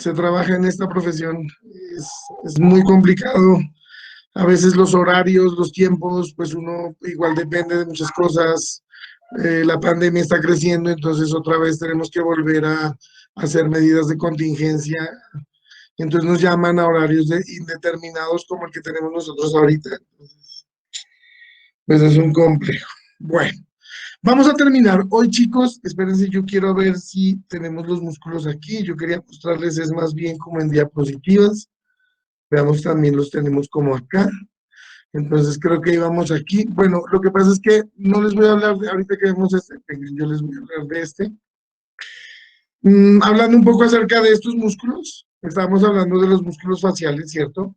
se trabaja en esta profesión. Es, es muy complicado. A veces los horarios, los tiempos, pues uno igual depende de muchas cosas. La pandemia está creciendo, entonces otra vez tenemos que volver a hacer medidas de contingencia. Entonces nos llaman a horarios indeterminados como el que tenemos nosotros ahorita. Pues es un complejo. Bueno, vamos a terminar. Hoy, chicos, espérense, yo quiero ver si tenemos los músculos aquí. Yo quería mostrarles, es más bien como en diapositivas. Veamos, también los tenemos como acá. Entonces creo que íbamos aquí. Bueno, lo que pasa es que no les voy a hablar de, ahorita que vemos este, yo les voy a hablar de este. Hablando un poco acerca de estos músculos, estábamos hablando de los músculos faciales, ¿cierto?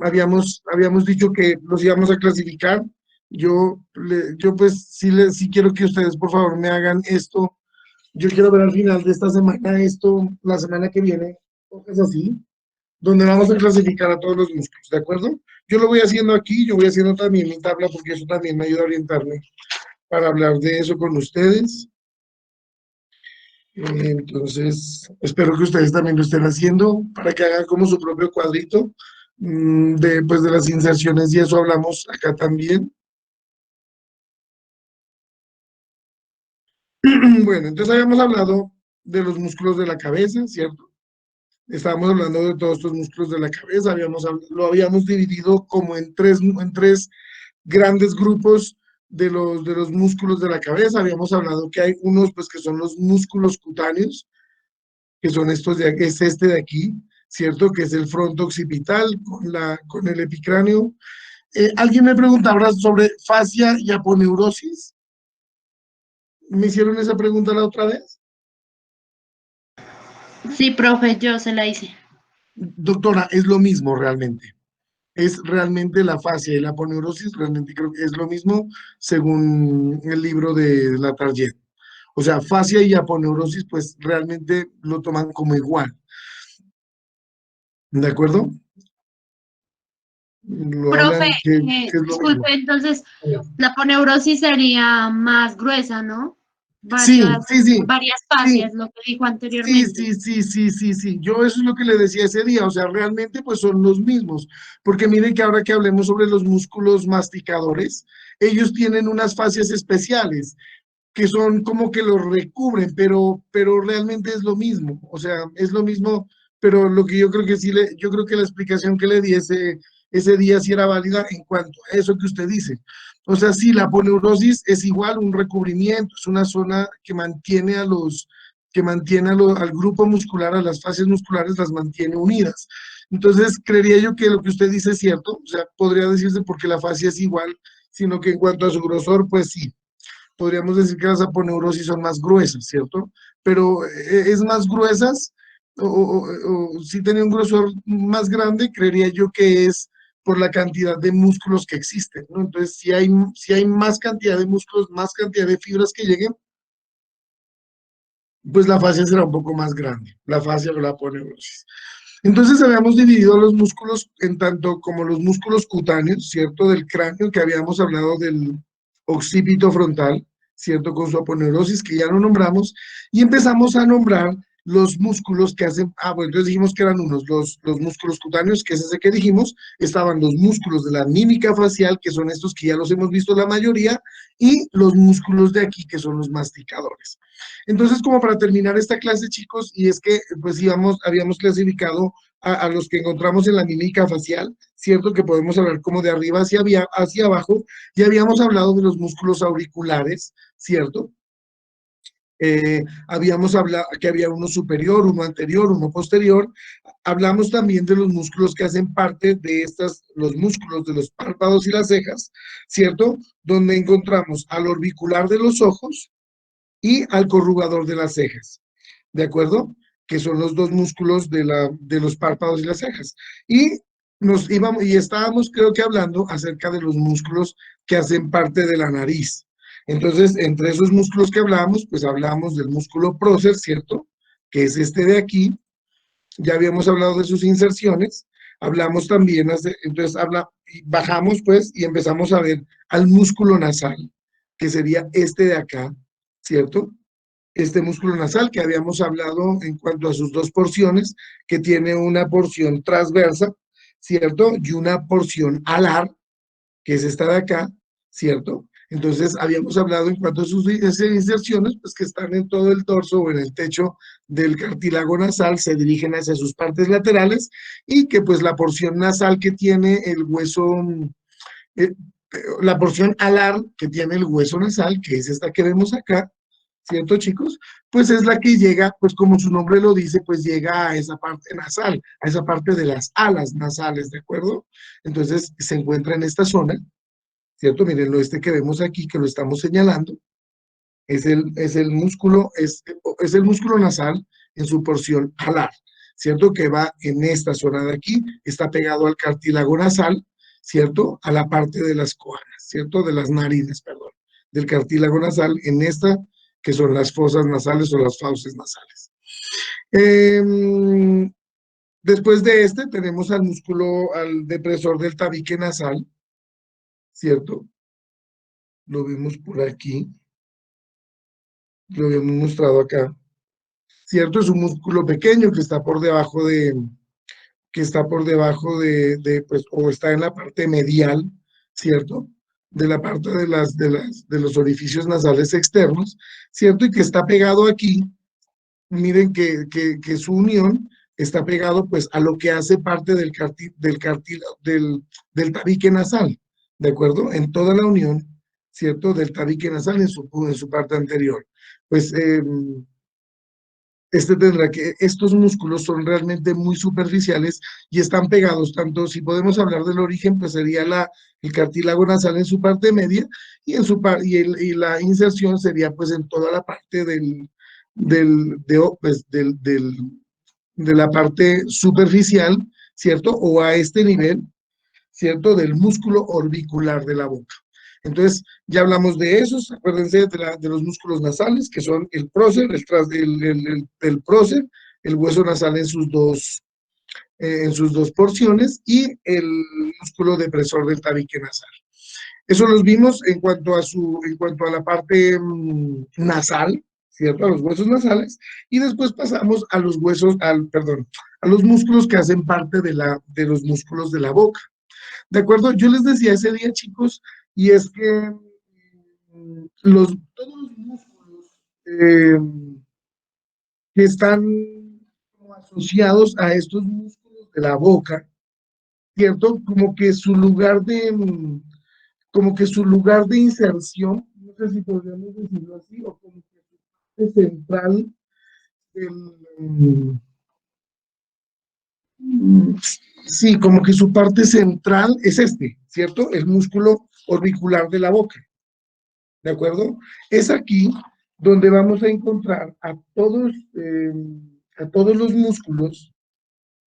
Habíamos dicho que los íbamos a clasificar. Yo pues sí quiero que ustedes por favor me hagan esto. Yo quiero ver al final de esta semana esto, la semana que viene, cosas así, donde vamos a clasificar a todos los músculos, ¿de acuerdo? Yo lo voy haciendo aquí, yo voy haciendo también mi tabla porque eso también me ayuda a orientarme para hablar de eso con ustedes. Entonces, espero que ustedes también lo estén haciendo para que hagan como su propio cuadrito pues de las inserciones y eso hablamos acá también. Bueno, entonces habíamos hablado de los músculos de la cabeza, ¿cierto? Estábamos hablando de todos estos músculos de la cabeza, lo habíamos dividido como en tres grandes grupos de los músculos de la cabeza. Habíamos hablado que hay unos pues que son los músculos cutáneos, que son estos de aquí, es este de aquí, ¿cierto? Que es el fronto occipital con el epicráneo. Alguien me preguntaba sobre fascia y aponeurosis. ¿Me hicieron esa pregunta la otra vez? Sí, profe, yo se la hice. Doctora, es lo mismo realmente. Es realmente la fascia y la aponeurosis, realmente creo que es lo mismo según el libro de la Target. O sea, fascia y aponeurosis, pues realmente lo toman como igual. ¿De acuerdo? Lo Profe, hablan que es lo mismo. disculpe, entonces la poneurosis sería más gruesa, ¿no? Sí, sí, sí, Varias sí, fascias, lo que dijo sí, anteriormente. sí, sí, sí, sí, sí. Yo eso es lo que le decía ese día. O sea, realmente pues son los mismos. Porque miren que ahora que hablemos sobre los músculos masticadores, ellos tienen unas fascias especiales que son como que los recubren, pero realmente es lo mismo, o sea, es lo mismo, pero lo que yo creo que yo creo que la explicación que le di ese día sí era válida en cuanto a eso que usted dice. O sea, sí, la poneurosis es igual un recubrimiento, es una zona que mantiene al grupo muscular, a las fascias musculares, las mantiene unidas. Entonces, creería yo que lo que usted dice es cierto, o sea, podría decirse porque la fascia es igual, sino que en cuanto a su grosor, pues sí, podríamos decir que las aponeurosis son más gruesas, ¿cierto? Pero es más gruesas o si tiene un grosor más grande, creería yo que es por la cantidad de músculos que existen, ¿no? Entonces, si hay más cantidad de músculos, más cantidad de fibras que lleguen, pues la fascia será un poco más grande, la fascia o la aponeurosis. Entonces habíamos dividido los músculos en tanto como los músculos cutáneos, ¿cierto? Del cráneo, que habíamos hablado del occipito frontal, ¿cierto? Con su aponeurosis, que ya lo nombramos, y empezamos a nombrar los músculos que hacen, bueno, entonces dijimos que eran los músculos cutáneos, que es ese que dijimos, estaban los músculos de la mímica facial, que son estos que ya los hemos visto la mayoría, y los músculos de aquí, que son los masticadores. Entonces, como para terminar esta clase, chicos, y es que pues habíamos clasificado a los que encontramos en la mímica facial, ¿cierto? Que podemos hablar como de arriba hacia abajo, y habíamos hablado de los músculos auriculares, ¿cierto? Habíamos hablado que había uno superior, uno anterior, uno posterior. Hablamos también de los músculos que hacen parte de los músculos de los párpados y las cejas, ¿cierto? Donde encontramos al orbicular de los ojos y al corrugador de las cejas, ¿de acuerdo? Que son los dos músculos de los párpados y las cejas. Y y estábamos, creo que, hablando acerca de los músculos que hacen parte de la nariz. Entonces, entre esos músculos que hablábamos, pues hablamos del músculo prócer, ¿cierto? Que es este de aquí. Ya habíamos hablado de sus inserciones. Hablamos también, entonces bajamos pues y empezamos a ver al músculo nasal, que sería este de acá, ¿cierto? este músculo nasal que habíamos hablado en cuanto a sus dos porciones, que tiene una porción transversa, ¿cierto? Y una porción alar, que es esta de acá, ¿cierto? Entonces, habíamos hablado en cuanto a sus inserciones, pues que están en todo el torso o en el techo del cartílago nasal, se dirigen hacia sus partes laterales y que pues la porción nasal que tiene el hueso, eh, la porción alar que tiene el hueso nasal, que es esta que vemos acá, ¿cierto, chicos? Pues es la que llega, pues como su nombre lo dice, pues llega a esa parte nasal, a esa parte de las alas nasales, ¿de acuerdo? Entonces se encuentra en esta zona, ¿cierto? Miren, este que vemos aquí, que lo estamos señalando, es el músculo nasal en su porción alar, ¿cierto? Que va en esta zona de aquí, está pegado al cartílago nasal, ¿cierto? A la parte de las coanas, ¿cierto? De las narinas, perdón, del cartílago nasal en esta, que son las fosas nasales o las fauces nasales. Después de este tenemos al músculo, al depresor del tabique nasal, ¿cierto? Lo vemos por aquí, lo habíamos mostrado acá. ¿Cierto? Es un músculo pequeño que está por debajo pues, o está en la parte medial, ¿cierto? De la parte de los orificios nasales externos, ¿cierto? Y que está pegado aquí, miren que su unión está pegado pues a lo que hace parte del tabique nasal, ¿de acuerdo? En toda la unión, ¿cierto? Del tabique nasal en su parte anterior. Pues estos músculos son realmente muy superficiales y están pegados, tanto si podemos hablar del origen, pues sería el cartílago nasal en su parte media y, y la inserción sería pues en toda la parte pues, de la parte superficial, ¿cierto? O a este nivel, ¿cierto? Del músculo orbicular de la boca. Entonces, ya hablamos de esos, acuérdense de los músculos nasales, que son el prócer, el prócer, el hueso nasal en sus dos porciones y el músculo depresor del tabique nasal. Eso los vimos en cuanto a la parte nasal, ¿cierto? A los huesos nasales, y después pasamos a los perdón, a los músculos que hacen parte de los músculos de la boca. ¿De acuerdo? Yo les decía ese día, chicos, y es que todos los músculos que están asociados a estos músculos de la boca, ¿cierto? Como que su lugar de inserción, no sé si podríamos decirlo así, o como que su parte central del, sí, como que su parte central es ¿cierto? El músculo orbicular de la boca. ¿De acuerdo? Es aquí donde vamos a encontrar a todos los músculos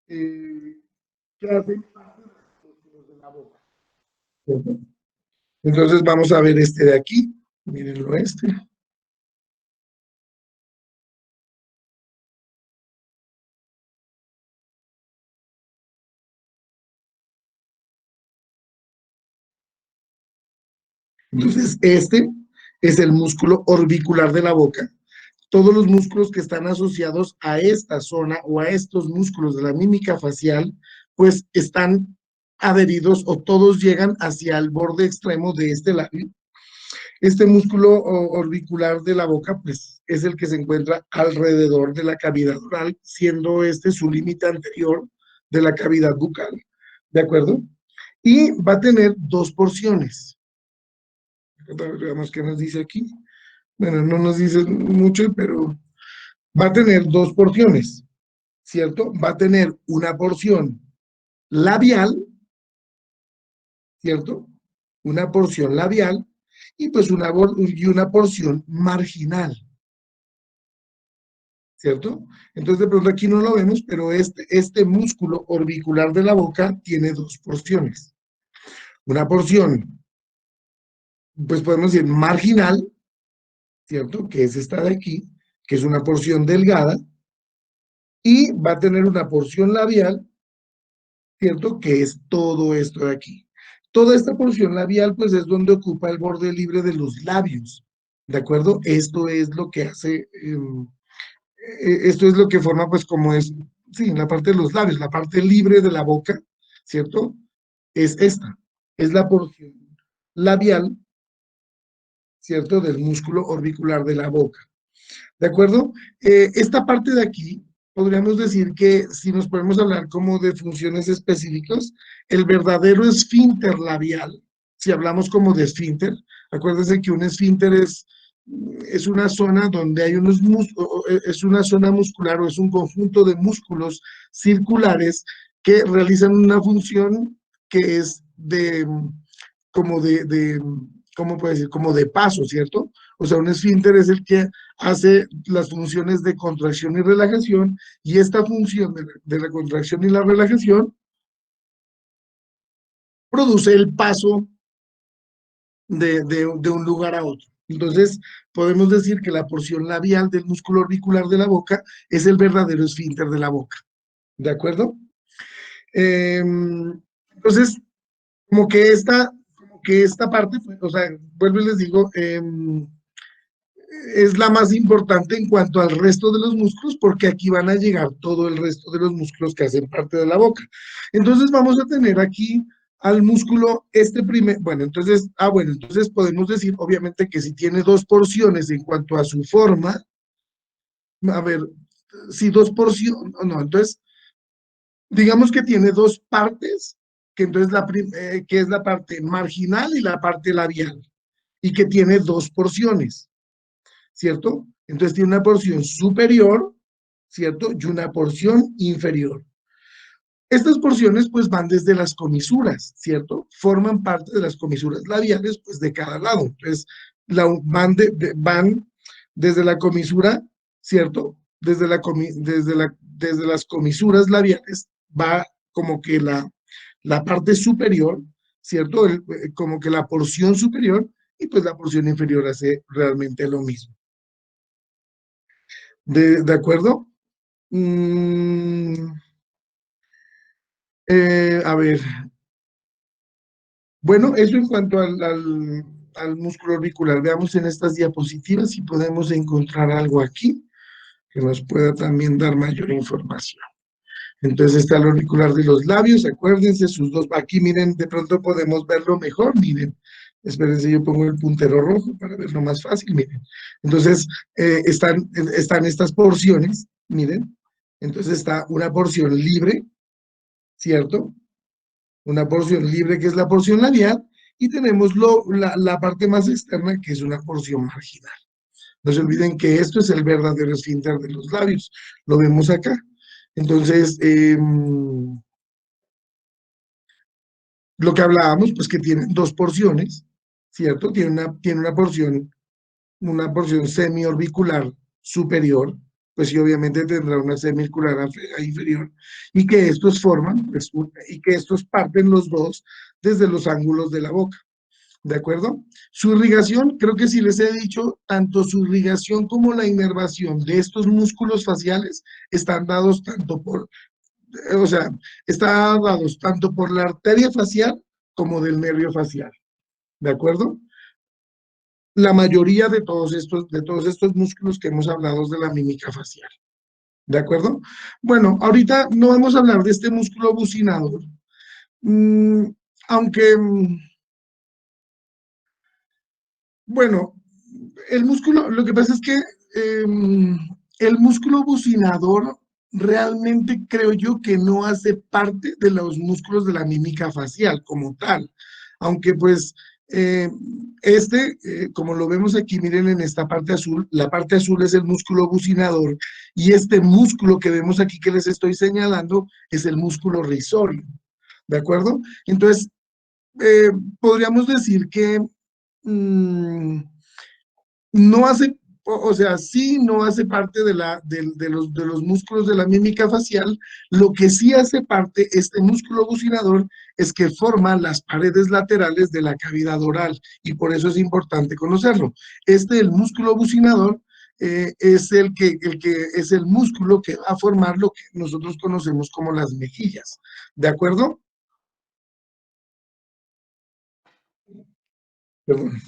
que hacen parte de los músculos de la boca. ¿Cierto? Entonces vamos a ver este de aquí. Mírenlo este. Entonces este es el músculo orbicular de la boca. Todos los músculos que están asociados a esta zona o a estos músculos de la mímica facial, pues están adheridos o todos llegan hacia el borde extremo de este labio. Este músculo orbicular de la boca, pues es el que se encuentra alrededor de la cavidad oral, siendo este su límite anterior de la cavidad bucal, ¿de acuerdo? Y va a tener dos porciones. Veamos qué nos dice aquí. Bueno, no nos dice mucho, pero va a tener dos porciones, ¿cierto? Va a tener una porción labial, ¿cierto? Una porción labial y pues una porción marginal, ¿cierto? Entonces de pronto aquí no lo vemos, pero este músculo orbicular de la boca tiene dos porciones. Una porción, pues podemos decir marginal, ¿cierto? Que es esta de aquí, que es una porción delgada, y va a tener una porción labial, ¿cierto? Que es todo esto de aquí. Toda esta porción labial, pues es donde ocupa el borde libre de los labios, ¿de acuerdo? Esto es lo que hace, esto es lo que forma, pues, como es, sí, en la parte de los labios, la parte libre de la boca, ¿cierto? Es esta, es la porción labial, ¿cierto? Del músculo orbicular de la boca. ¿De acuerdo? Esta parte de aquí, podríamos decir que si nos podemos hablar como de funciones específicas, el verdadero esfínter labial, si hablamos como de esfínter, acuérdense que un esfínter es una zona donde hay unos músculos, es una zona muscular o es un conjunto de músculos circulares que realizan una función que es de, como de ¿cómo puede decir? Como de paso, ¿cierto? O sea, un esfínter es el que hace las funciones de contracción y relajación, y esta función de la contracción y la relajación produce el paso de un lugar a otro. Entonces, podemos decir que la porción labial del músculo orbicular de la boca es el verdadero esfínter de la boca. ¿De acuerdo? Entonces, como que esta parte, o sea, vuelvo y les digo, es la más importante en cuanto al resto de los músculos, porque aquí van a llegar todo el resto de los músculos que hacen parte de la boca. Entonces vamos a tener aquí al músculo este primer, bueno, entonces, bueno, entonces podemos decir obviamente que si tiene dos porciones en cuanto a su forma, a ver, si dos porciones, no, entonces, digamos que tiene dos partes, que entonces que es la parte marginal y la parte labial, y que tiene dos porciones. ¿Cierto? Entonces tiene una porción superior, ¿cierto? Y una porción inferior. Estas porciones pues van desde las comisuras, ¿cierto? Forman parte de las comisuras labiales pues de cada lado. Entonces van desde la comisura, ¿cierto? Desde las comisuras labiales va como que la parte superior, ¿cierto? Como que la porción superior, y pues la porción inferior hace realmente lo mismo. ¿De acuerdo? Mm, a ver, bueno, eso en cuanto al músculo orbicular. Veamos en estas diapositivas si podemos encontrar algo aquí que nos pueda también dar mayor información. Entonces está el auricular de los labios, acuérdense, sus dos, aquí miren, de pronto podemos verlo mejor, miren. Espérense, yo pongo el puntero rojo para verlo más fácil, miren. Entonces, están estas porciones, miren. Entonces está una porción libre, ¿cierto? Una porción libre que es la porción labial, y tenemos la parte más externa que es una porción marginal. No se olviden que esto es el verdadero esfínter de los labios, lo vemos acá. Entonces, lo que hablábamos, pues que tiene dos porciones, ¿cierto? Tiene una porción semiorbicular superior, pues sí, obviamente tendrá una semiorbicular inferior, y que estos forman, pues, y que estos parten los dos desde los ángulos de la boca, ¿de acuerdo? Su irrigación, creo que sí les he dicho, tanto su irrigación como la inervación de estos músculos faciales están dados tanto por, o sea, están dados tanto por la arteria facial como del nervio facial, ¿de acuerdo? La mayoría de todos estos músculos que hemos hablado de la mímica facial. ¿De acuerdo? Bueno, ahorita no vamos a hablar de este músculo bucinador, mm, aunque, bueno, el músculo, lo que pasa es que el músculo bucinador realmente creo yo que no hace parte de los músculos de la mímica facial como tal, aunque pues eh, como lo vemos aquí, miren en esta parte azul, la parte azul es el músculo bucinador, y este músculo que vemos aquí que les estoy señalando es el músculo rizorio, ¿de acuerdo? Entonces, eh, podríamos decir que mm, no hace, o sea, sí no hace parte de los músculos de la mímica facial. Lo que sí hace parte, este músculo bucinador, es que forma las paredes laterales de la cavidad oral, y por eso es importante conocerlo. El músculo bucinador, es es el músculo que va a formar lo que nosotros conocemos como las mejillas, ¿de acuerdo? Perdón.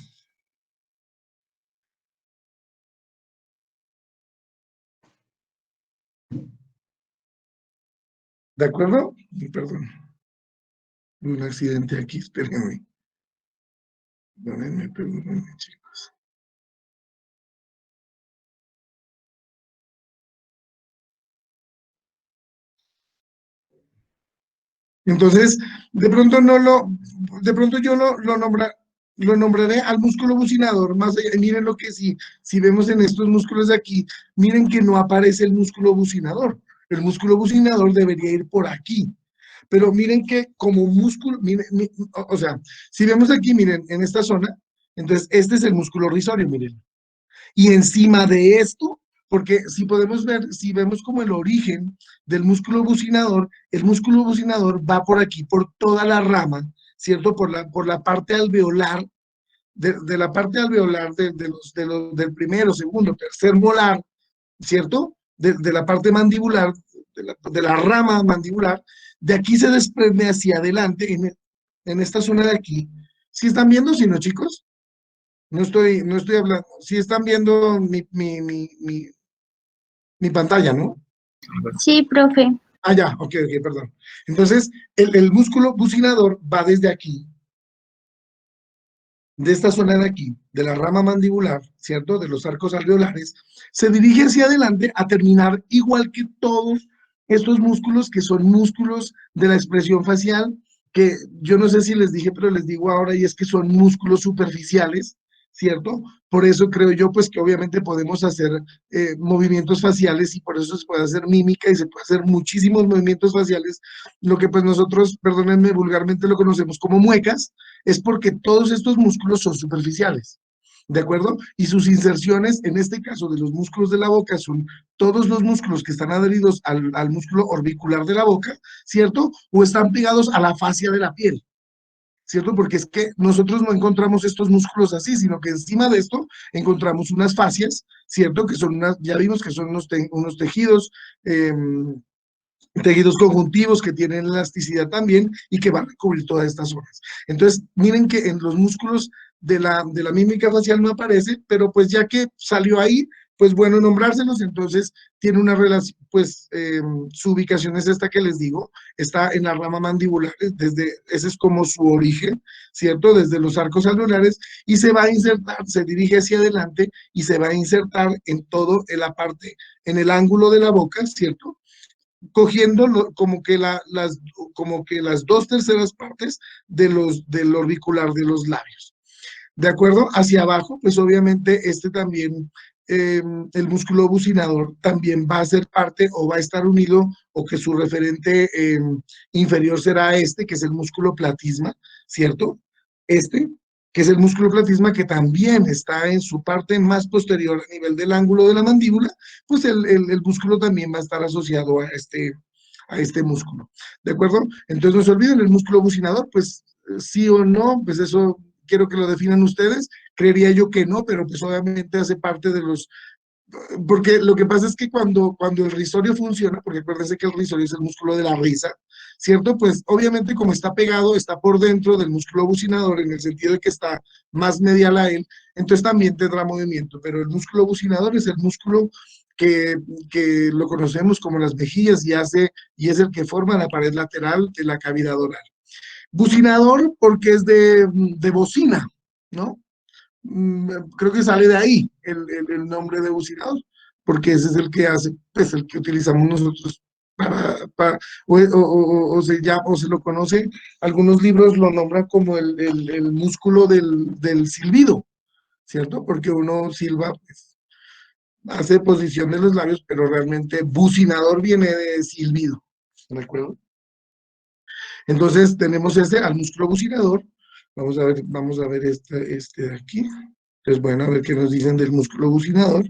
¿De acuerdo? Perdón, un accidente aquí, espérenme. Perdónenme, chicos. Entonces, de pronto yo lo nombraré al músculo bucinador, más allá. Miren lo que sí, si vemos en estos músculos de aquí, miren que no aparece el músculo bucinador. El músculo bucinador debería ir por aquí. Pero miren que como músculo, miren, o sea, si vemos aquí, miren, en esta zona, entonces este es el músculo risorio, miren. Y encima de esto, porque si podemos ver, si vemos como el origen del músculo bucinador, el músculo bucinador va por aquí, por toda la rama, ¿cierto? Por la parte alveolar, de la parte alveolar del primero, segundo, tercer molar, ¿cierto? De la parte mandibular, de la rama mandibular, de aquí se desprende hacia adelante, en esta zona de aquí. ¿Sí están viendo, si no, chicos? No estoy hablando. Si están viendo mi pantalla, ¿no? Sí, profe. Ah, ya, ok, perdón. Entonces, el músculo bucinador va desde aquí, de esta zona de aquí, de la rama mandibular, ¿cierto? De los arcos alveolares, se dirige hacia adelante a terminar igual que todos estos músculos que son músculos de la expresión facial, que yo no sé si les dije, pero les digo ahora, y es que son músculos superficiales, ¿cierto? Por eso creo yo, pues que obviamente podemos hacer movimientos faciales y por eso se puede hacer mímica y se puede hacer muchísimos movimientos faciales, lo que pues nosotros, perdónenme, vulgarmente lo conocemos como muecas, es porque todos estos músculos son superficiales, ¿de acuerdo? Y sus inserciones, en este caso de los músculos de la boca, son todos los músculos que están adheridos al músculo orbicular de la boca, ¿cierto? O están pegados a la fascia de la piel, ¿cierto? Porque es que nosotros no encontramos estos músculos así, sino que encima de esto encontramos unas fascias, ¿cierto? Que son unas, ya vimos que son unos tejidos, tejidos conjuntivos que tienen elasticidad también y que van a cubrir todas estas zonas. Entonces, miren que en los músculos de la mímica facial no aparece, pero pues ya que salió ahí, pues bueno nombrárselos, entonces tiene una relación, pues su ubicación es esta que les digo, está en la rama mandibular, ese es como su origen, ¿cierto? Desde los arcos alveolares y se va a insertar, se dirige hacia adelante y se va a insertar en todo, en la parte, en el ángulo de la boca, ¿cierto? Cogiendo como que las dos terceras partes del orbicular de los labios. ¿De acuerdo? Hacia abajo, pues obviamente este también, el músculo bucinador también va a ser parte o va a estar unido o que su referente inferior será este, que es el músculo platisma, ¿cierto? Este, que es el músculo platisma que también está en su parte más posterior a nivel del ángulo de la mandíbula, pues el músculo también va a estar asociado a este músculo, ¿de acuerdo? Entonces no se olviden, el músculo bucinador, pues sí o no, pues eso quiero que lo definan ustedes, creería yo que no, pero pues obviamente hace parte de los, porque lo que pasa es que cuando el risorio funciona, porque acuérdense que el risorio es el músculo de la risa, ¿cierto? Pues obviamente como está pegado, está por dentro del músculo bucinador, en el sentido de que está más medial a él, entonces también tendrá movimiento, pero el músculo bucinador es el músculo que lo conocemos como las mejillas y es el que forma la pared lateral de la cavidad oral. Bucinador porque es de bocina, ¿no? Creo que sale de ahí el nombre de bucinador, porque ese es el que hace, pues el que utilizamos nosotros o se lo conoce, algunos libros lo nombran como el músculo del silbido, ¿cierto? Porque uno silba, pues, hace posición de los labios, pero realmente bucinador viene de silbido, ¿de acuerdo? Entonces tenemos al músculo bucinador. Vamos a ver este de aquí. Entonces, bueno, a ver qué nos dicen del músculo bucinador.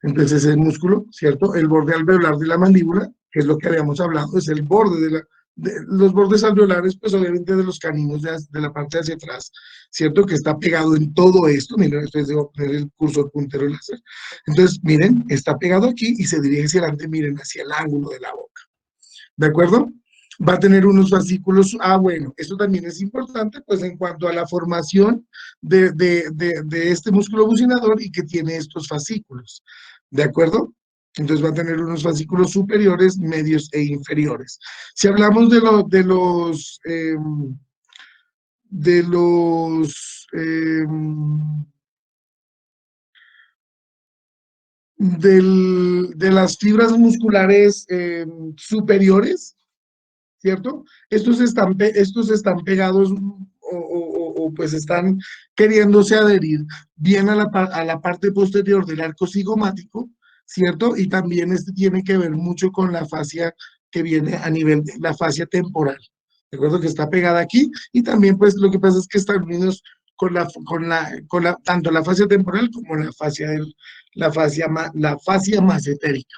Entonces, el músculo, ¿cierto? El borde alveolar de la mandíbula, que es lo que habíamos hablado, es el borde de los bordes alveolares, pues obviamente de los caninos de la parte hacia atrás, ¿cierto? Que está pegado en todo esto. Miren, entonces debo poner el cursor puntero láser. Entonces, miren, está pegado aquí y se dirige hacia adelante, miren, hacia el ángulo de la boca. ¿De acuerdo? Va a tener unos fascículos. Ah, bueno, esto también es importante, pues en cuanto a la formación de este músculo bucinador y que tiene estos fascículos. ¿De acuerdo? Entonces va a tener unos fascículos superiores, medios e inferiores. Si hablamos de las fibras musculares superiores, ¿cierto? Estos están pegados o pues están queriéndose adherir bien a la parte posterior del arco cigomático, ¿cierto? Y también este tiene que ver mucho con la fascia que viene a nivel de la fascia temporal. ¿De acuerdo? Que está pegada aquí y también pues lo que pasa es que están unidos tanto la fascia temporal como la fascia massetérica.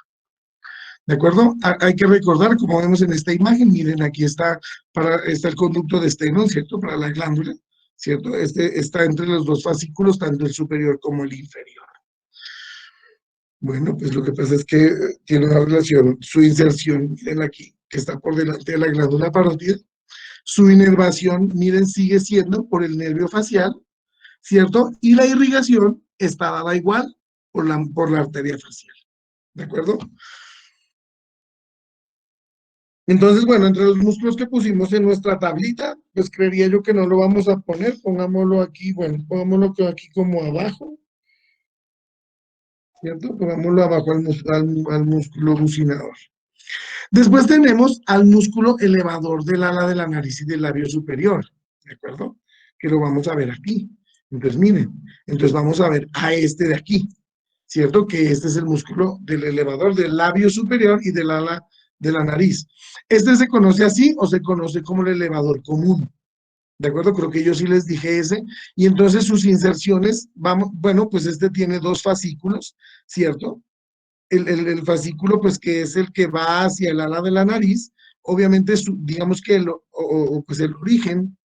¿De acuerdo? Hay que recordar, como vemos en esta imagen, miren, aquí está el conducto de Stennón, ¿cierto? Para la glándula, ¿cierto? Este está entre los dos fascículos, tanto el superior como el inferior. Bueno, pues lo que pasa es que tiene una relación, su inserción, miren aquí, que está por delante de la glándula parótida. Su inervación, miren, sigue siendo por el nervio facial, ¿cierto? Y la irrigación está dada igual por la arteria facial. ¿De acuerdo? Entonces, bueno, entre los músculos que pusimos en nuestra tablita, pues creería yo que no lo vamos a poner, pongámoslo aquí, bueno, pongámoslo aquí como abajo, ¿cierto? Pongámoslo abajo al músculo bucinador. Después tenemos al músculo elevador del ala de la nariz y del labio superior, ¿de acuerdo? Que lo vamos a ver aquí. Entonces, miren, entonces vamos a ver a este de aquí, ¿cierto? Que este es el músculo del elevador del labio superior y del ala de la nariz. ¿Este se conoce así o se conoce como el elevador común? ¿De acuerdo? Creo que yo sí les dije ese. Y entonces sus inserciones, bueno, pues este tiene dos fascículos, ¿cierto? El fascículo, pues que es el que va hacia el ala de la nariz, obviamente, digamos que pues el origen,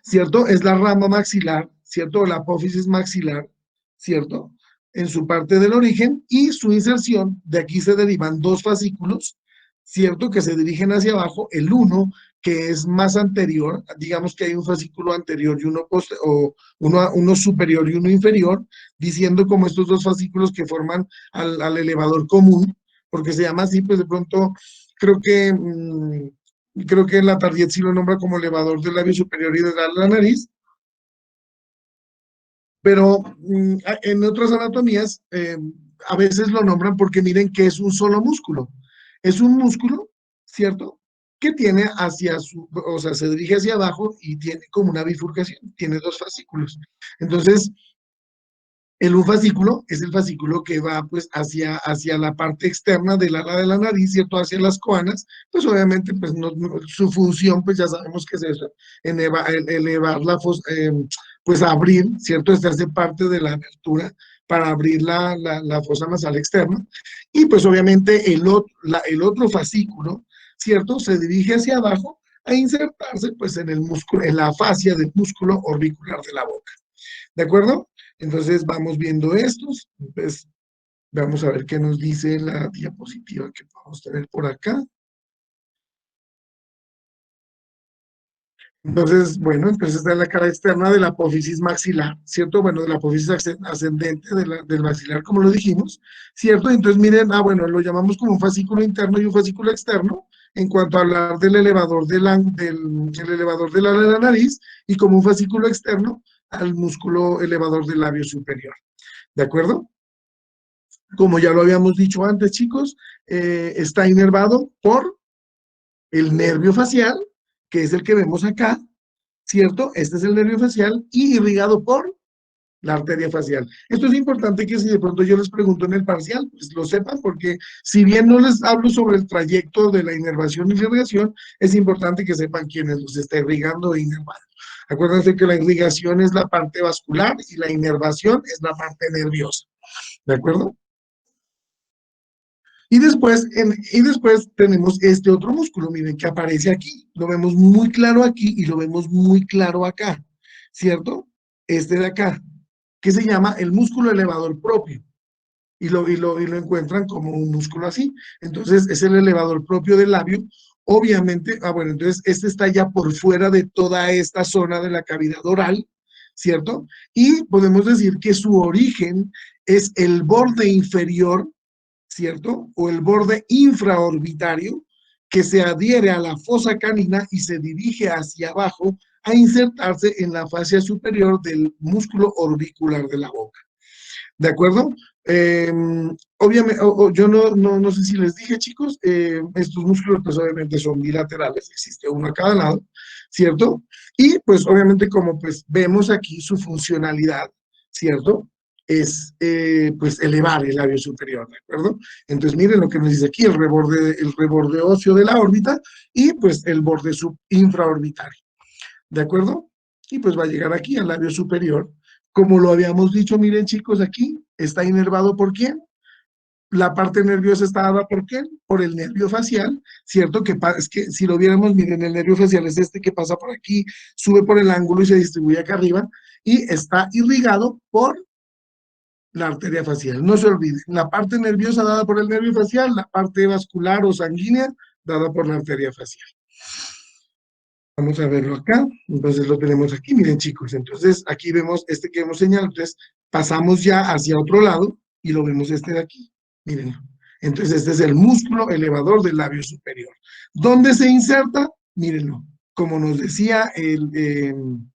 ¿cierto? Es la rama maxilar, ¿cierto? La apófisis maxilar, ¿cierto? En su parte del origen y su inserción, de aquí se derivan dos fascículos, ¿cierto? Que se dirigen hacia abajo, el uno que es más anterior, digamos que hay un fascículo anterior y uno superior y uno inferior, diciendo como estos dos fascículos que forman al elevador común, porque se llama así, pues de pronto creo que creo que la Tardiet sí lo nombra como elevador del labio superior y de la nariz, pero en otras anatomías a veces lo nombran porque miren que es un solo músculo. Es un músculo, ¿cierto? Que tiene o sea, se dirige hacia abajo y tiene como una bifurcación, tiene dos fascículos. Entonces, un fascículo es el fascículo que va pues hacia la parte externa del ala de la nariz, ¿cierto? Hacia las coanas, pues obviamente pues su función pues ya sabemos que es eso, elevar pues abrir, ¿cierto? Este hace parte de la abertura para abrir la fosa nasal externa y pues obviamente el otro fascículo, ¿cierto? Se dirige hacia abajo a insertarse pues en el músculo, en la fascia del músculo orbicular de la boca. ¿De acuerdo? Entonces vamos viendo estos. Pues vamos a ver qué nos dice la diapositiva que podemos tener por acá. Entonces, bueno, entonces está la cara externa de la apófisis maxilar, ¿cierto? Bueno, de la apófisis ascendente del maxilar, como lo dijimos, ¿cierto? Entonces, miren, bueno, lo llamamos como un fascículo interno y un fascículo externo en cuanto a hablar del elevador el elevador del ala de la nariz y como un fascículo externo al músculo elevador del labio superior. ¿De acuerdo? Como ya lo habíamos dicho antes, chicos, está inervado por el nervio facial, que es el que vemos acá, ¿cierto? Este es el nervio facial y irrigado por la arteria facial. Esto es importante que si de pronto yo les pregunto en el parcial, pues lo sepan, porque si bien no les hablo sobre el trayecto de la inervación y la irrigación, es importante que sepan quiénes los está irrigando e inervando. Acuérdense que la irrigación es la parte vascular y la inervación es la parte nerviosa. ¿De acuerdo? Y después tenemos este otro músculo, miren, que aparece aquí. Lo vemos muy claro aquí y lo vemos muy claro acá, ¿cierto? Este de acá, que se llama el músculo elevador propio. Y lo encuentran como un músculo así. Entonces, es el elevador propio del labio. Obviamente, bueno, entonces este está ya por fuera de toda esta zona de la cavidad oral, ¿cierto? Y podemos decir que su origen es el borde inferior ¿cierto? O el borde infraorbitario, que se adhiere a la fosa canina y se dirige hacia abajo a insertarse en la fascia superior del músculo orbicular de la boca. ¿De acuerdo? Eh, Obviamente, yo no sé si les dije, chicos, estos músculos pues obviamente son bilaterales, existe uno a cada lado, ¿cierto? Y pues obviamente como pues vemos aquí su funcionalidad, ¿cierto? Es pues elevar el labio superior, ¿de acuerdo? Entonces miren lo que nos dice aquí, el reborde óseo de la órbita y pues el borde infraorbitario, ¿de acuerdo? Y pues va a llegar aquí al labio superior. Como lo habíamos dicho, miren chicos, aquí está inervado ¿por quién? La parte nerviosa está dada ¿por qué? Por el nervio facial, ¿cierto? Es que si lo viéramos, miren, el nervio facial es este que pasa por aquí, sube por el ángulo y se distribuye acá arriba, y está irrigado por la arteria facial. No se olviden, la parte nerviosa dada por el nervio facial, la parte vascular o sanguínea dada por la arteria facial. Vamos a verlo acá, entonces lo tenemos aquí, miren chicos, entonces aquí vemos este que hemos señalado, entonces pasamos ya hacia otro lado y lo vemos este de aquí, miren. Entonces este es el músculo elevador del labio superior. ¿Dónde se inserta? Mírenlo, como nos decía en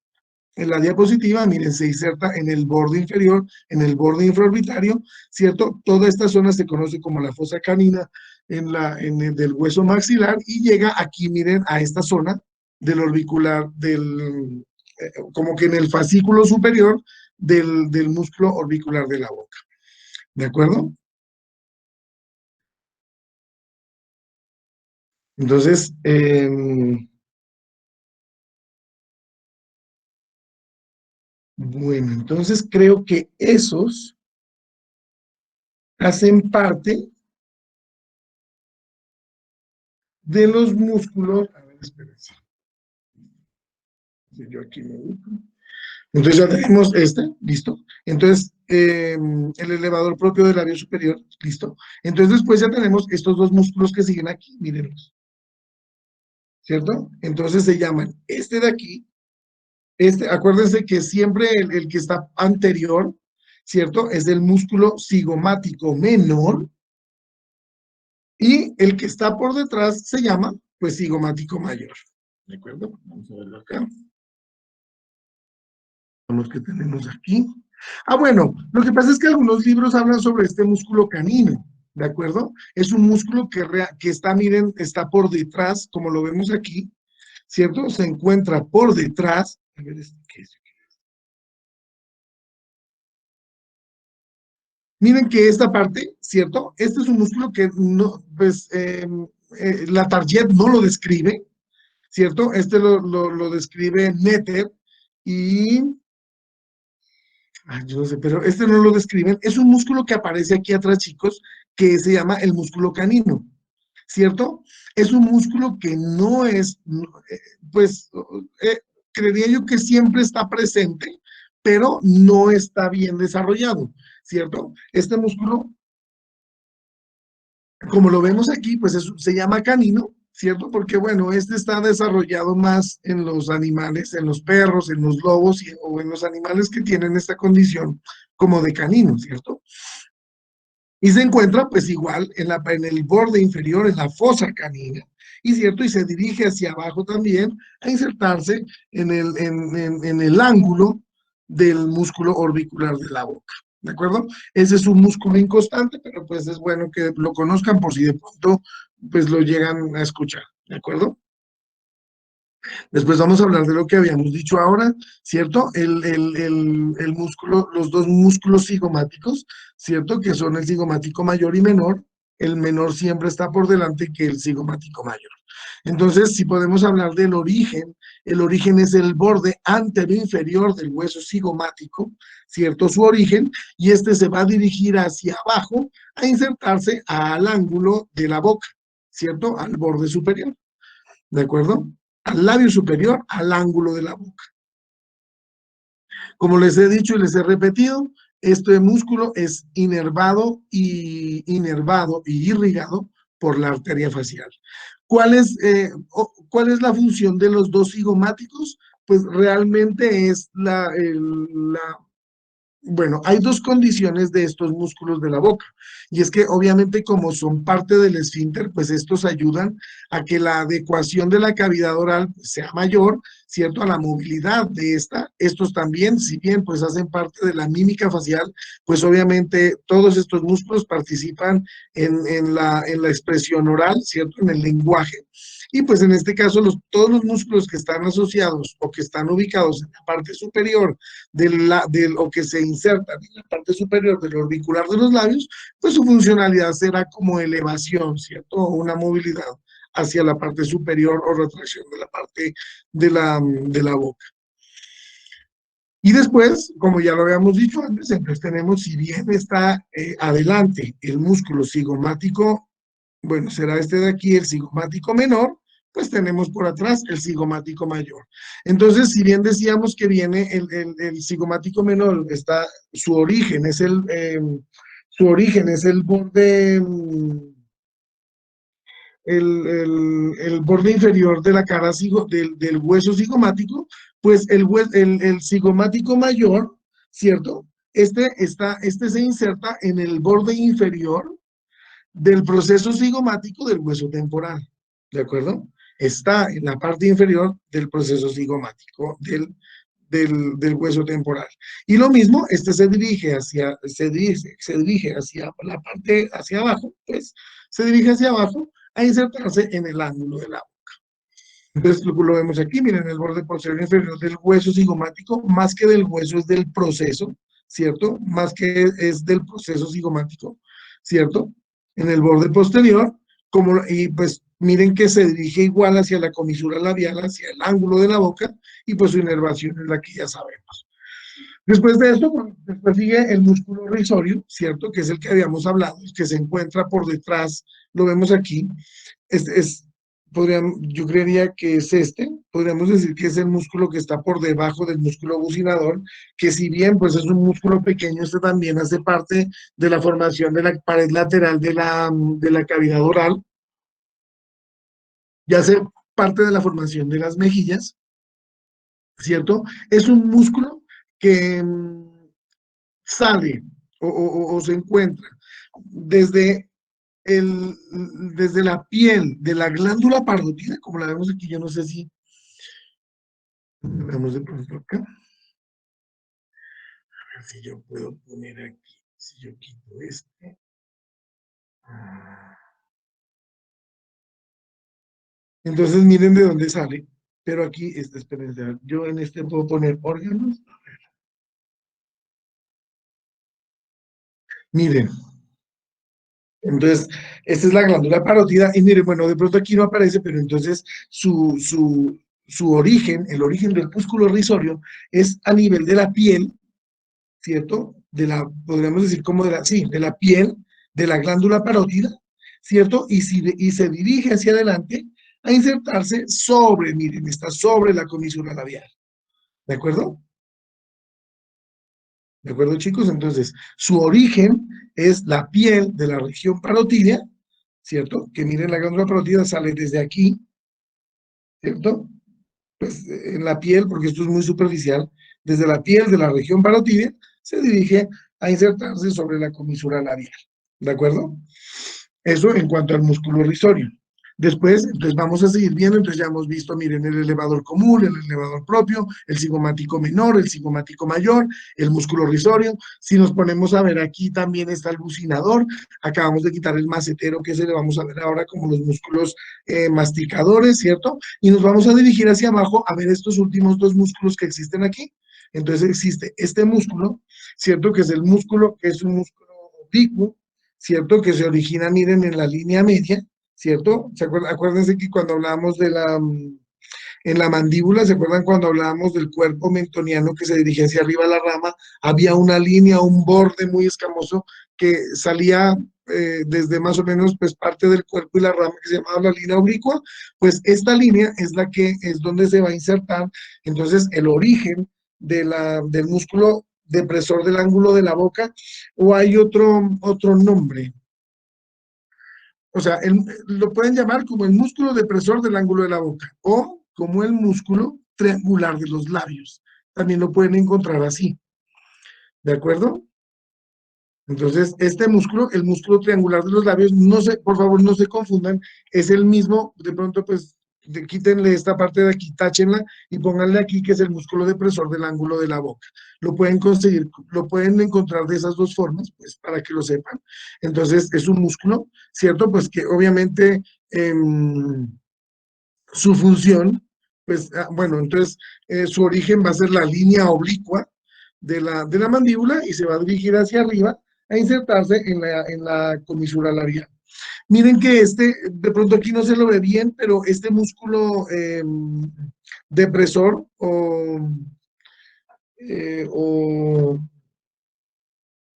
la diapositiva, miren, se inserta en el borde inferior, en el borde infraorbitario, ¿cierto? Toda esta zona se conoce como la fosa canina del hueso maxilar y llega aquí, miren, a esta zona del orbicular, como que en el fascículo superior del músculo orbicular de la boca. ¿De acuerdo? Entonces, bueno, entonces creo que esos hacen parte de los músculos. A ver, espérense. Yo aquí me ubico. Entonces ya tenemos este, listo. Entonces, el elevador propio del labio superior, listo. Entonces después ya tenemos estos dos músculos que siguen aquí, mírenlos, ¿cierto? Entonces se llaman este de aquí, acuérdense que siempre el que está anterior, ¿cierto? Es el músculo cigomático menor y el que está por detrás se llama, pues, cigomático mayor. ¿De acuerdo? Vamos a verlo acá. Los que tenemos aquí. Ah, bueno, lo que pasa es que algunos libros hablan sobre este músculo canino, ¿de acuerdo? Es un músculo que está, miren, está por detrás, como lo vemos aquí, ¿cierto? Se encuentra por detrás. A ver, ¿qué es? Miren que esta parte, ¿cierto? Este es un músculo que no, pues, la Target no lo describe, ¿cierto? Este lo describe Netter y yo no sé, pero este no lo describen. Es un músculo que aparece aquí atrás, chicos, que se llama el músculo canino, ¿cierto? Es un músculo que no es, pues, creería yo que siempre está presente, pero no está bien desarrollado, ¿cierto? Este músculo, como lo vemos aquí, pues se llama canino, ¿cierto? Porque, bueno, este está desarrollado más en los animales, en los perros, en los lobos o en los animales que tienen esta condición como de canino, ¿cierto? Y se encuentra, pues, igual en el borde inferior, en la fosa canina, y cierto, y se dirige hacia abajo también a insertarse en el ángulo del músculo orbicular de la boca. ¿De acuerdo? Ese es un músculo inconstante, pero pues es bueno que lo conozcan por si de pronto pues lo llegan a escuchar. ¿De acuerdo? Después vamos a hablar de lo que habíamos dicho ahora, ¿cierto? El músculo, los dos músculos cigomáticos, ¿cierto? Que son el cigomático mayor y menor. El menor siempre está por delante que el cigomático mayor. Entonces, si podemos hablar del origen, el origen es el borde anteroinferior del hueso cigomático, ¿cierto? Su origen, y este se va a dirigir hacia abajo a insertarse al ángulo de la boca, ¿cierto? Al borde superior. ¿De acuerdo? Al labio superior, al ángulo de la boca. Como les he dicho y les he repetido, este músculo es inervado y irrigado por la arteria facial. ¿Cuál es la función de los dos cigomáticos? Pues realmente es Bueno, hay dos condiciones de estos músculos de la boca, y es que obviamente como son parte del esfínter, pues estos ayudan a que la adecuación de la cavidad oral sea mayor, ¿cierto? A la movilidad de esta. Estos también, si bien pues hacen parte de la mímica facial, pues obviamente todos estos músculos participan en la expresión oral, ¿cierto? En el lenguaje. Y pues en este caso, todos los músculos que están asociados o que están ubicados en la parte superior o que se insertan en la parte superior del orbicular de los labios, pues su funcionalidad será como elevación, ¿cierto? O una movilidad hacia la parte superior o retracción de la parte de la boca. Y después, como ya lo habíamos dicho antes, entonces tenemos, si bien está adelante el músculo cigomático, bueno, será este de aquí, el cigomático menor, pues tenemos por atrás el cigomático mayor. Entonces, si bien decíamos que viene el cigomático menor, está, su origen es el borde, el borde inferior de la cara del hueso cigomático, pues el cigomático mayor, ¿cierto? Este se inserta en el borde inferior del proceso cigomático del hueso temporal, ¿de acuerdo? Está en la parte inferior del proceso cigomático del hueso temporal. Y lo mismo, se dirige hacia la parte, hacia abajo, pues, se dirige hacia abajo a insertarse en el ángulo de la. Entonces lo vemos aquí, miren, el borde posterior inferior del hueso cigomático, más que del hueso es del proceso, ¿cierto? Más que es del proceso cigomático, ¿cierto? En el borde posterior, y pues miren que se dirige igual hacia la comisura labial, hacia el ángulo de la boca, y pues su inervación es la que ya sabemos. Después de esto, bueno, después sigue el músculo risorio, ¿cierto? Que es el que habíamos hablado, que se encuentra por detrás, lo vemos aquí, es yo creería que es podríamos decir que es el músculo que está por debajo del músculo bucinador, que si bien pues es un músculo pequeño, este también hace parte de la formación de la pared lateral de la cavidad oral, y hace parte de la formación de las mejillas, ¿cierto? Es un músculo que sale o se encuentra desde desde la piel de la glándula parotídea, como la vemos aquí, yo no sé si vamos de pronto acá, a ver si yo puedo poner aquí, si yo quito este. Entonces miren de dónde sale, pero aquí, espérense, yo en este puedo poner órganos. Miren, entonces, esta es la glándula parótida, y miren, bueno, de pronto aquí no aparece, pero entonces su origen, el origen del músculo risorio, es a nivel de la piel, ¿cierto? Podríamos decir como sí, de la piel, de la glándula parótida, ¿cierto? Y se dirige hacia adelante a insertarse miren, está sobre la comisura labial, ¿de acuerdo? ¿De acuerdo, chicos? Entonces, su origen es la piel de la región parotídea, ¿cierto? Que miren, la glándula parótida sale desde aquí, ¿cierto? Pues en la piel, porque esto es muy superficial, desde la piel de la región parotídea se dirige a insertarse sobre la comisura labial, ¿de acuerdo? Eso en cuanto al músculo risorio. Después, entonces vamos a seguir viendo, entonces ya hemos visto, miren, el elevador común, el elevador propio, el cigomático menor, el cigomático mayor, el músculo risorio. Si nos ponemos a ver aquí también está el bucinador, acabamos de quitar el macetero, que se le vamos a ver ahora como los músculos masticadores, ¿cierto? Y nos vamos a dirigir hacia abajo a ver estos últimos dos músculos que existen aquí. Entonces existe este músculo, ¿cierto? Que es el músculo, que es un músculo oblicuo, ¿cierto? Que se origina, miren, en la línea media, ¿cierto? Acuérdense que cuando hablábamos en la mandíbula, ¿se acuerdan cuando hablábamos del cuerpo mentoniano que se dirigía hacia arriba a la rama? Había una línea, un borde muy escamoso que salía desde más o menos pues parte del cuerpo y la rama que se llamaba la línea oblicua, pues esta línea es la que es donde se va a insertar, entonces el origen del músculo depresor del ángulo de la boca, o hay otro nombre. O sea, lo pueden llamar como el músculo depresor del ángulo de la boca o como el músculo triangular de los labios. También lo pueden encontrar así. ¿De acuerdo? Entonces, este músculo, el músculo triangular de los labios, no se, por favor, no se confundan, es el mismo, de pronto, pues, quítenle esta parte de aquí, táchenla y pónganle aquí que es el músculo depresor del ángulo de la boca. Lo pueden conseguir, lo pueden encontrar de esas dos formas, pues, para que lo sepan. Entonces, es un músculo, ¿cierto? Pues que obviamente su función, pues, bueno, entonces, su origen va a ser la línea oblicua de la mandíbula y se va a dirigir hacia arriba a insertarse en la comisura labial. Miren que este, de pronto aquí no se lo ve bien, pero este músculo depresor o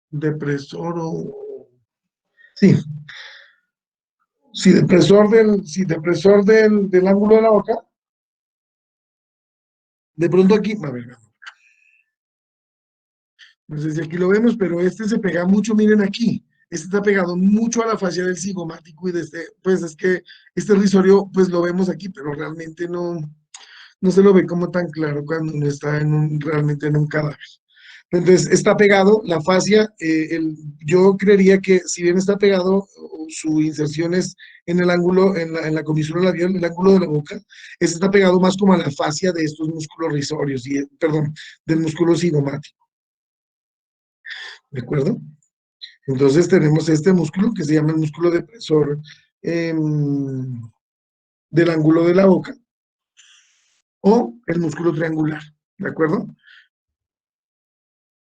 depresor o... Sí, sí, depresor del ángulo de la boca. De pronto aquí, a ver, no sé si aquí lo vemos, pero este se pega mucho, miren aquí. Este está pegado mucho a la fascia del cigomático y de este, pues es que este risorio, pues lo vemos aquí, pero realmente no se lo ve como tan claro cuando uno está realmente en un cadáver. Entonces, está pegado, la fascia, yo creería que si bien está pegado, su inserción es en el ángulo, en la comisura labial, el ángulo de la boca, este está pegado más como a la fascia de estos músculos risorios, perdón, del músculo cigomático, ¿de acuerdo? Entonces tenemos este músculo que se llama el músculo depresor del ángulo de la boca o el músculo triangular, ¿de acuerdo?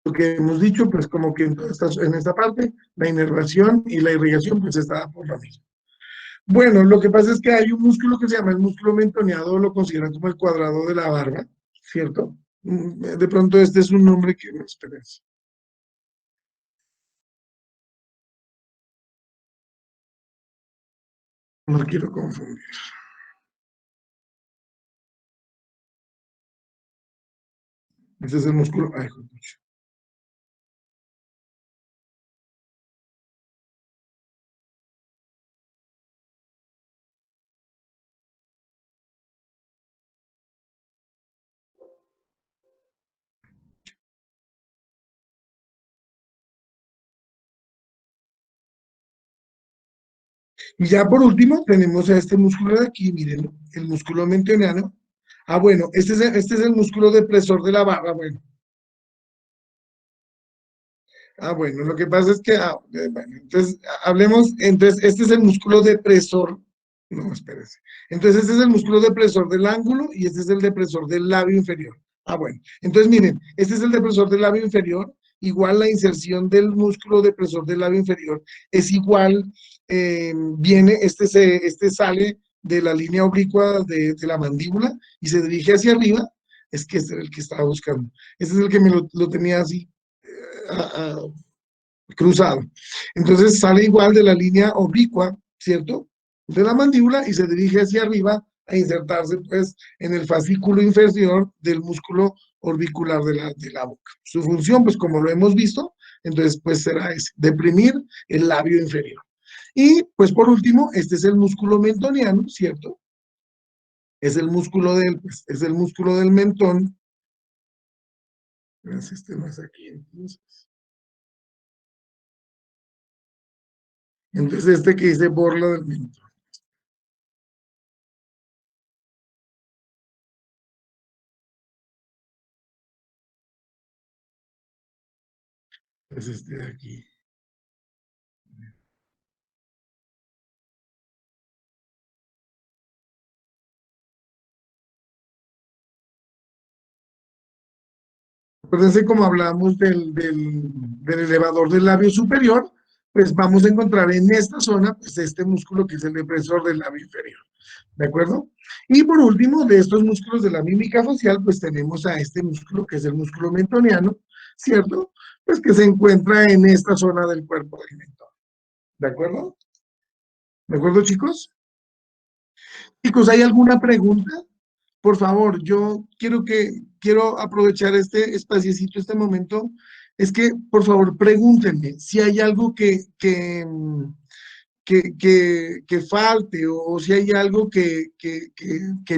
Lo que hemos dicho, pues como que en esta parte, la inervación y la irrigación, pues está por lo mismo. Bueno, lo que pasa es que hay un músculo que se llama el músculo mentoneado, lo consideran como el cuadrado de la barba, ¿cierto? De pronto este es un nombre que no esperes. No quiero confundir. Este es el músculo. Ay, joder. Y ya por último tenemos a este músculo de aquí, miren, el músculo mentoneano. Ah, bueno, este es el músculo depresor de la barba. Bueno, bueno, lo que pasa es que, bueno, entonces, hablemos, entonces, este es el músculo depresor, no, espérese. Entonces, este es el músculo depresor del ángulo y este es el depresor del labio inferior. Ah, bueno, entonces miren, este es el depresor del labio inferior, igual la inserción del músculo depresor del labio inferior es igual, este sale de la línea oblicua de la mandíbula y se dirige hacia arriba, es que este era el que estaba buscando. Este es el que me lo tenía así cruzado. Entonces sale igual de la línea oblicua, ¿cierto? De la mandíbula y se dirige hacia arriba a insertarse pues en el fascículo inferior del músculo orbicular de la boca. Su función, pues como lo hemos visto, entonces pues será ese, deprimir el labio inferior. Y pues por último, este es el músculo mentoniano, ¿cierto? Es el músculo pues, es el músculo del mentón. Este no es aquí, entonces. Entonces este que dice borla del mentón. Es este de aquí. Acuérdense como hablamos del elevador del labio superior, pues vamos a encontrar en esta zona, pues este músculo que es el depresor del labio inferior, ¿de acuerdo? Y por último, de estos músculos de la mímica facial, pues tenemos a este músculo que es el músculo mentoniano, ¿cierto? Pues que se encuentra en esta zona del cuerpo del mentón, ¿de acuerdo? ¿De acuerdo, chicos? Chicos, ¿hay alguna pregunta? Por favor, yo quiero aprovechar este espaciecito, este momento, es que, por favor, pregúntenme si hay algo que falte o si hay algo que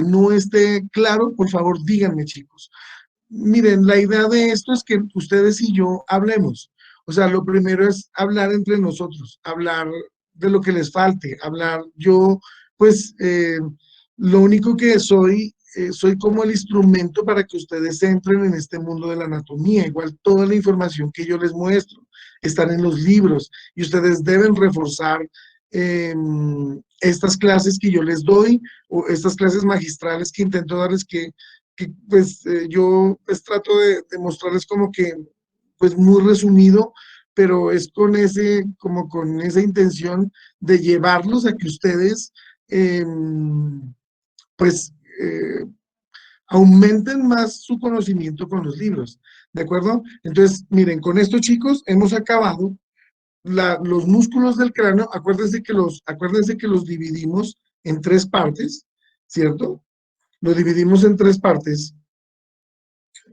no esté claro, por favor, díganme, chicos. Miren, la idea de esto es que ustedes y yo hablemos. O sea, lo primero es hablar entre nosotros, hablar de lo que les falte, hablar. Yo, pues, lo único que soy, soy como el instrumento para que ustedes entren en este mundo de la anatomía. Igual toda la información que yo les muestro está en los libros y ustedes deben reforzar estas clases que yo les doy o estas clases magistrales que intento darles que pues yo pues trato de mostrarles como que pues muy resumido, pero es con ese, como con esa intención de llevarlos a que ustedes eh, pues aumenten más su conocimiento con los libros, ¿de acuerdo? Entonces, miren, con esto chicos hemos acabado los músculos del cráneo, acuérdense que los dividimos en tres partes, ¿cierto? Los dividimos en tres partes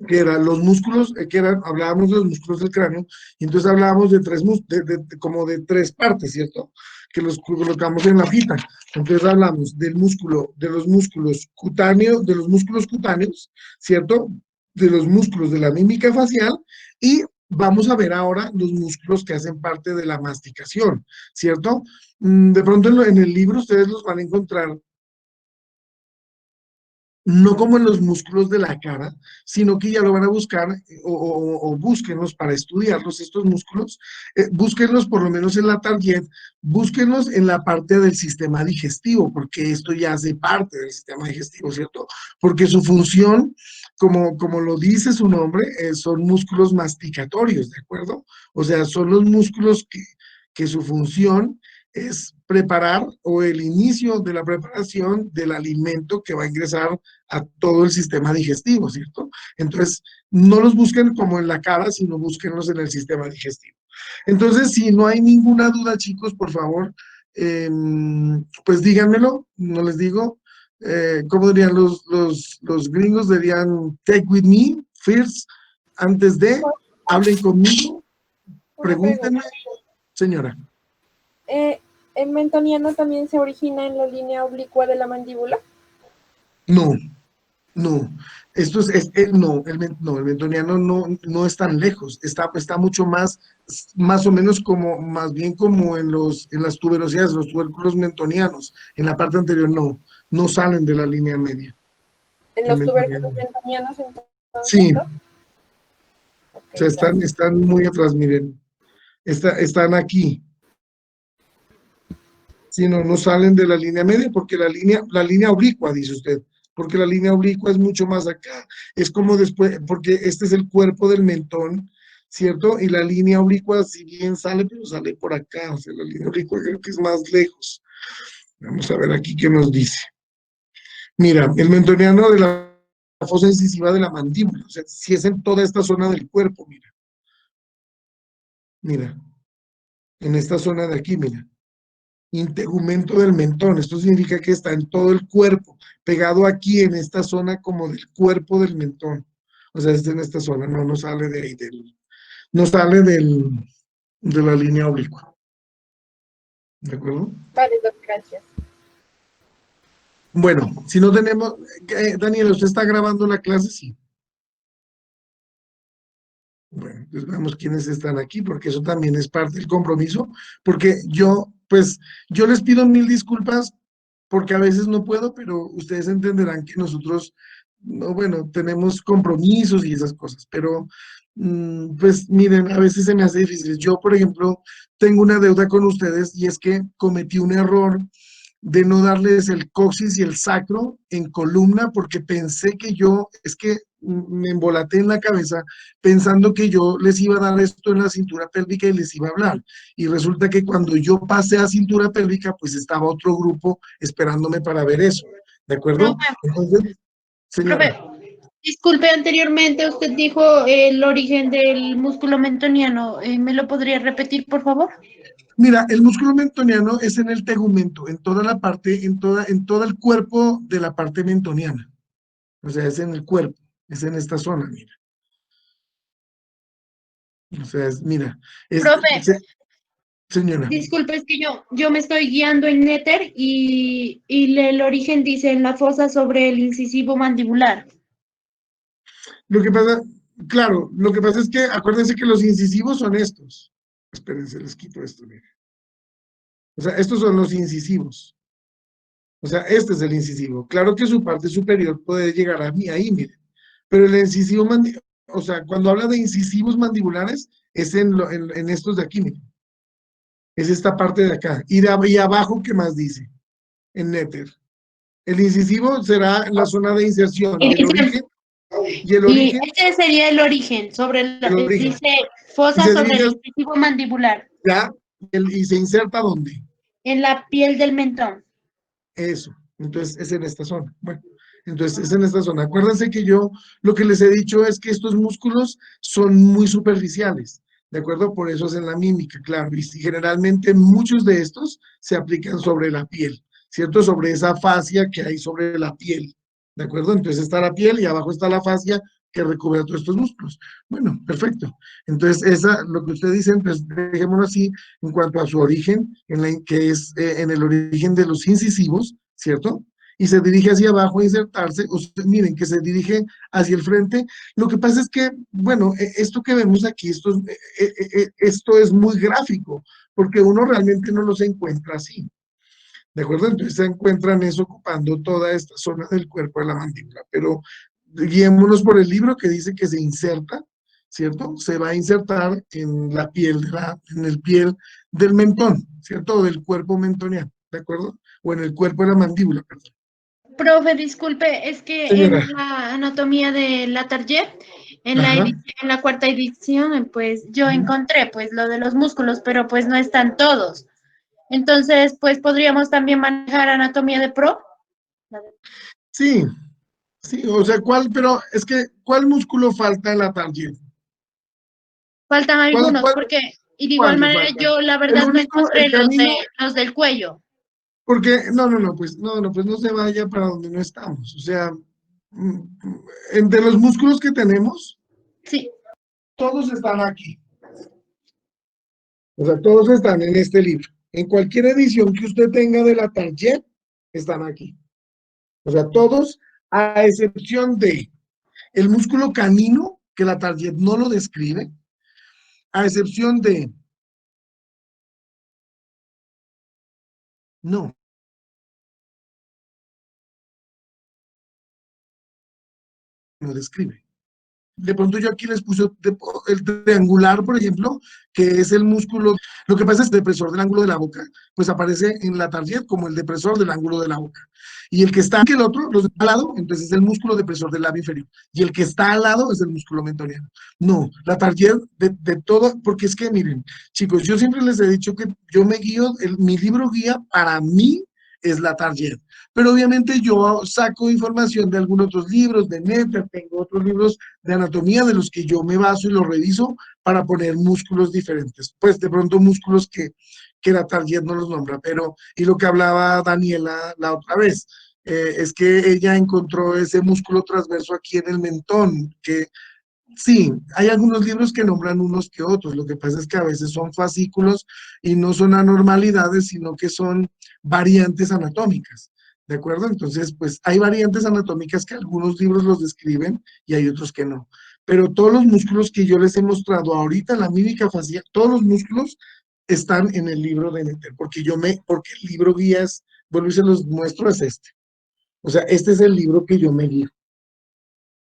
que eran los músculos, hablábamos de los músculos del cráneo, y entonces hablábamos de como de tres partes, ¿cierto? Que los colocamos en la hojita. Entonces hablamos del músculo, de los músculos cutáneos, de los músculos cutáneos, ¿cierto? De los músculos de la mímica facial, y vamos a ver ahora los músculos que hacen parte de la masticación, ¿cierto? De pronto en el libro ustedes los van a encontrar no como en los músculos de la cara, sino que ya lo van a buscar o búsquenlos para estudiarlos, estos músculos, búsquenlos por lo menos en la target, búsquenlos en la parte del sistema digestivo, porque esto ya hace parte del sistema digestivo, ¿cierto? Porque su función, como lo dice su nombre, son músculos masticatorios, ¿de acuerdo? O sea, son los músculos que su función es preparar o el inicio de la preparación del alimento que va a ingresar a todo el sistema digestivo, ¿cierto? Entonces, no los busquen como en la cara, sino búsquenlos en el sistema digestivo. Entonces, si no hay ninguna duda, chicos, por favor, pues díganmelo, no les digo. ¿Cómo dirían los gringos? Dirían, take with me first, antes de, hablen conmigo, Una pregúntenme, pregunta. señora. ¿El mentoniano también se origina en la línea oblicua de la mandíbula? No, no, esto no, no, el mentoniano no es tan lejos, está mucho más o menos como, más bien como en las tuberosidades, los tubérculos mentonianos, en la parte anterior no salen de la línea media. ¿En El los mentoniano. tubérculos mentonianos entonces? Sí, o Ok, sea, gracias. están muy atrás, miren, están aquí. Sí, no salen de la línea media porque la línea oblicua, dice usted, porque la línea oblicua es mucho más acá. Es como después, porque este es el cuerpo del mentón, ¿cierto? Y la línea oblicua, si bien sale, pero sale por acá. O sea, la línea oblicua creo que es más lejos. Vamos a ver aquí qué nos dice. Mira, el mentoniano de la fosa incisiva de la mandíbula, o sea, si es en toda esta zona del cuerpo, mira, en esta zona de aquí, mira. Integumento del mentón. Esto significa que está en todo el cuerpo, pegado aquí en esta zona como del cuerpo del mentón. O sea, está en esta zona, no sale de ahí, no sale de la línea oblicua. ¿De acuerdo? Vale, gracias. Bueno, si no tenemos, Daniela, ¿usted está grabando la clase? Sí. Bueno, pues veamos quiénes están aquí, porque eso también es parte del compromiso, porque yo les pido mil disculpas porque a veces no puedo, pero ustedes entenderán que nosotros, no, bueno, tenemos compromisos y esas cosas, pero pues miren, a veces se me hace difícil. Yo, por ejemplo, tengo una deuda con ustedes y es que cometí un error de no darles el coxis y el sacro en columna porque pensé que es que me embolaté en la cabeza pensando que yo les iba a dar esto en la cintura pélvica y les iba a hablar. Y resulta que cuando yo pasé a cintura pélvica, pues estaba otro grupo esperándome para ver eso. ¿De acuerdo? Profe, Entonces, señora. disculpe, anteriormente usted dijo el origen del músculo mentoniano. ¿Me lo podría repetir, por favor? Mira, el músculo mentoniano es en el tegumento, en toda la parte, en todo el cuerpo de la parte mentoniana. O sea, es en el cuerpo, es en esta zona, mira. O sea, mira, es, Profe, señora, disculpe, es que yo me estoy guiando en Nether y el origen dice en la fosa sobre el incisivo mandibular. Lo que pasa, claro, lo que pasa es que acuérdense que los incisivos son estos. Espérense, les quito esto, miren. O sea, estos son los incisivos. O sea, este es el incisivo. Claro que su parte superior puede llegar a mí ahí, miren. Pero el incisivo, o sea, cuando habla de incisivos mandibulares, es en estos de aquí, miren. Es esta parte de acá. Y abajo, ¿qué más dice? En néter. El incisivo será la zona de inserción Y dice, y el y origen, ese sería el origen, el origen. dice Y fosa se sobre dirige el incisivo mandibular, ya, y se inserta ¿dónde? en la piel del mentón. Eso. Entonces es en esta zona. Bueno, entonces es en esta zona. Acuérdense que yo lo que les he dicho es que estos músculos son muy superficiales, ¿de acuerdo? Por eso es en la mímica, claro. Y generalmente muchos de estos se aplican sobre la piel, ¿cierto? Sobre esa fascia que hay sobre la piel, ¿de acuerdo? Entonces está la piel y abajo está la fascia que recubre todos estos músculos. Bueno, perfecto. Entonces, lo que usted dice, pues dejémoslo así, en cuanto a su origen, que es en el origen de los incisivos, ¿cierto? Y se dirige hacia abajo a insertarse, miren que se dirige hacia el frente. Lo que pasa es que, bueno, esto que vemos aquí, esto es muy gráfico, porque uno realmente no los encuentra así, ¿de acuerdo? Entonces se encuentran eso ocupando toda esta zona del cuerpo de la mandíbula, pero guiémonos por el libro que dice que se inserta, ¿cierto? Se va a insertar en la piel, en el piel del mentón, ¿cierto? O del cuerpo mentoniano, ¿de acuerdo? O en el cuerpo de la mandíbula, perdón. Profe, disculpe, es que Señora, en la anatomía de la Target, ajá. en la cuarta edición, pues yo Ujú. encontré pues lo de los músculos, pero pues no están todos. Entonces, pues podríamos también manejar anatomía de pro. Sí, sí, o sea, pero es que, ¿cuál músculo falta en la tarjeta? Faltan ¿Cuál, algunos, cuál, porque, y de igual cuál le manera falta? yo la El verdad no único, el encontré canino, los del cuello. porque, no, pues no se vaya para donde no estamos. O sea, mm, entre los músculos que tenemos, Sí, todos están aquí. O sea, todos están en este libro. En cualquier edición que usted tenga de la tarjeta, están aquí. O sea, todos, a excepción de el músculo canino, que la tarjeta no lo describe, a excepción de, no, no describe. De pronto yo aquí les puse el triangular, por ejemplo, que es el músculo. Lo que pasa es que el depresor del ángulo de la boca, pues aparece en la tarjeta como el depresor del ángulo de la boca. Y el que está que el otro, los de al lado, entonces es el músculo depresor del labio inferior. Y el que está al lado es el músculo mentoniano. No, la tarjeta de todo, porque es que miren, chicos, yo siempre les he dicho que yo me guío, mi libro guía para mí es la tarjeta. Pero obviamente yo saco información de algunos otros libros, de Netter, tengo otros libros de anatomía de los que yo me baso y los reviso para poner músculos diferentes. Pues de pronto músculos que la target no los nombra, pero y lo que hablaba Daniela la otra vez, es que ella encontró ese músculo transverso aquí en el mentón, que sí, hay algunos libros que nombran unos que otros, lo que pasa es que a veces son fascículos y no son anormalidades, sino que son variantes anatómicas, ¿de acuerdo? Entonces, pues hay variantes anatómicas que algunos libros los describen y hay otros que no. Pero todos los músculos que yo les he mostrado ahorita, la mímica facial, todos los músculos están en el libro de Netter, porque el libro guías, vuelvo y se los muestro, es este. O sea, este es el libro que yo me guío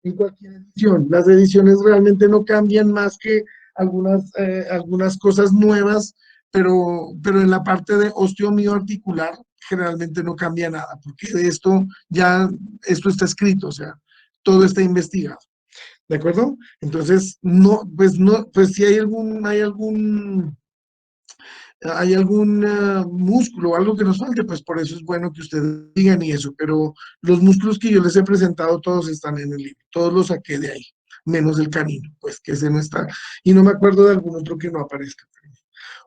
en cualquier edición. Las ediciones realmente no cambian más que algunas cosas nuevas, pero en la parte de osteomioarticular generalmente no cambia nada, porque de esto está escrito, o sea, todo está investigado. ¿De acuerdo? Entonces, no, pues si hay algún músculo o algo que nos falte, pues por eso es bueno que ustedes digan y eso, pero los músculos que yo les he presentado todos están en el libro, todos los saqué de ahí, menos el canino, pues que ese no está, y no me acuerdo de algún otro que no aparezca,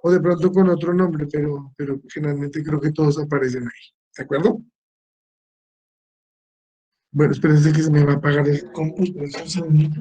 o de pronto con otro nombre, pero finalmente creo que todos aparecen ahí, ¿de acuerdo? Bueno, espérense que se me va a apagar el compu, espérense un segundito.